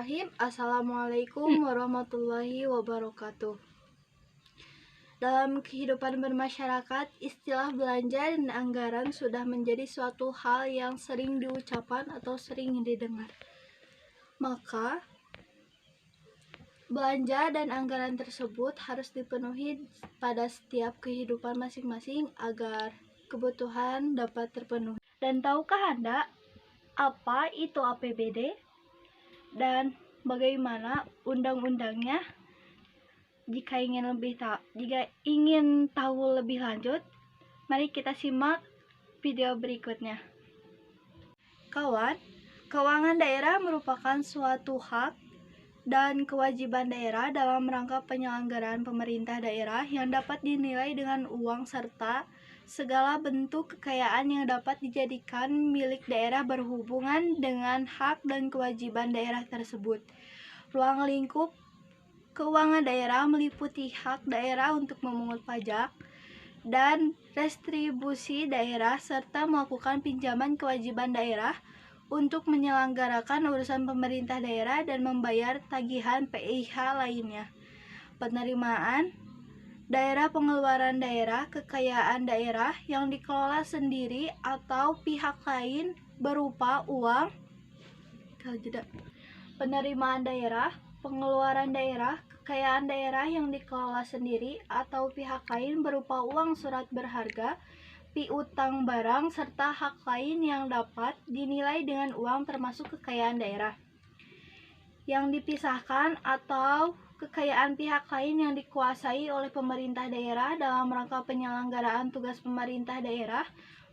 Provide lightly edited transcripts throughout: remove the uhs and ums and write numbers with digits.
Bismillahirrahmanirrahim. Assalamualaikum warahmatullahi wabarakatuh. Dalam kehidupan bermasyarakat, istilah belanja dan anggaran sudah menjadi suatu hal yang sering diucapkan atau sering didengar. Maka, belanja dan anggaran tersebut harus dipenuhi pada setiap kehidupan masing-masing agar kebutuhan dapat terpenuhi. Dan tahukah Anda apa itu APBD? Dan bagaimana undang-undangnya? Jika ingin tahu lebih lanjut, mari kita simak video berikutnya. Kawan, keuangan daerah merupakan suatu hak dan kewajiban daerah dalam rangka penyelenggaraan pemerintah daerah yang dapat dinilai dengan uang serta segala bentuk kekayaan yang dapat dijadikan milik daerah berhubungan dengan hak dan kewajiban daerah tersebut. Ruang lingkup keuangan daerah meliputi hak daerah untuk memungut pajak dan restribusi daerah serta melakukan pinjaman kewajiban daerah untuk menyelenggarakan urusan pemerintah daerah dan membayar tagihan PIH lainnya. Penerimaan daerah, pengeluaran daerah, kekayaan daerah yang dikelola sendiri atau pihak lain berupa uang. Penerimaan daerah, pengeluaran daerah, kekayaan daerah yang dikelola sendiri atau pihak lain berupa uang surat berharga, piutang barang, serta hak lain yang dapat dinilai dengan uang termasuk kekayaan daerah. Yang dipisahkan atau kekayaan pihak lain yang dikuasai oleh pemerintah daerah dalam rangka penyelenggaraan tugas pemerintah daerah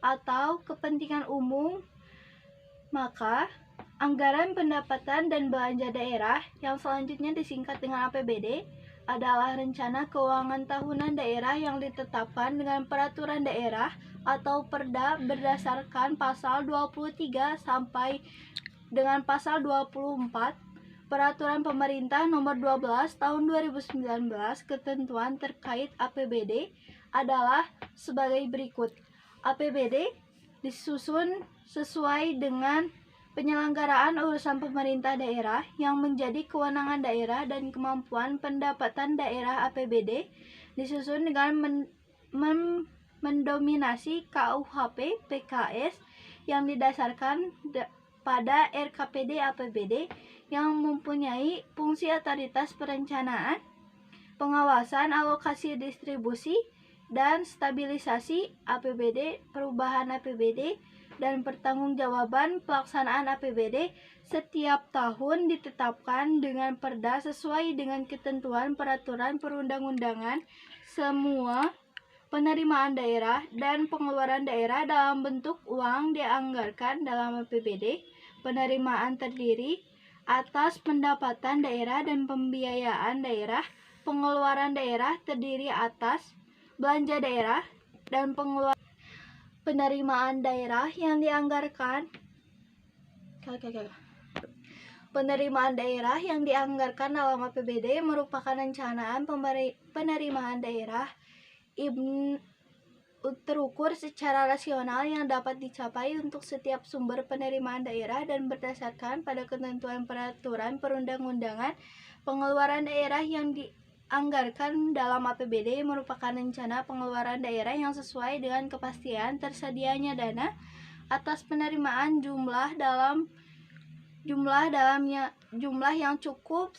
atau kepentingan umum. Maka, anggaran pendapatan dan belanja daerah yang selanjutnya disingkat dengan APBD adalah rencana keuangan tahunan daerah yang ditetapkan dengan peraturan daerah atau Perda berdasarkan pasal 23 sampai dengan pasal 24 Peraturan Pemerintah Nomor 12 Tahun 2019. Ketentuan terkait APBD adalah sebagai berikut. APBD disusun sesuai dengan penyelenggaraan urusan pemerintah daerah yang menjadi kewenangan daerah dan kemampuan pendapatan daerah. APBD disusun dengan mendominasi KUHP PKS yang didasarkan pada RKPD APBD yang mempunyai fungsi otoritas perencanaan, pengawasan alokasi distribusi, dan stabilisasi APBD, perubahan APBD, dan pertanggungjawaban pelaksanaan APBD setiap tahun ditetapkan dengan Perda sesuai dengan ketentuan peraturan perundang-undangan. Semua penerimaan daerah dan pengeluaran daerah dalam bentuk uang dianggarkan dalam APBD. Penerimaan terdiri atas pendapatan daerah dan pembiayaan daerah. Pengeluaran daerah terdiri atas belanja daerah dan pengeluaran. Penerimaan daerah yang dianggarkan dalam APBD merupakan rencanaan penerimaan daerah terukur secara rasional yang dapat dicapai untuk setiap sumber penerimaan daerah dan berdasarkan pada ketentuan peraturan perundang-undangan. Pengeluaran daerah yang dianggarkan dalam APBD merupakan rencana pengeluaran daerah yang sesuai dengan kepastian tersedianya dana atas penerimaan jumlah yang cukup.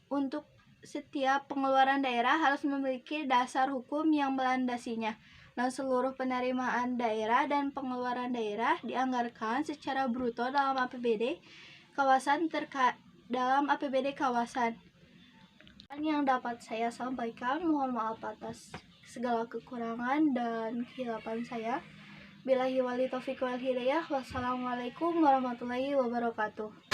Untuk setiap pengeluaran daerah harus memiliki dasar hukum yang melandasinya, dan seluruh penerimaan daerah dan pengeluaran daerah dianggarkan secara bruto dalam APBD kawasan yang dapat saya sampaikan. Mohon maaf atas segala kekurangan dan kehilapan saya. Billahi wali taufiq wal hidayah. Wassalamualaikum warahmatullahi wabarakatuh.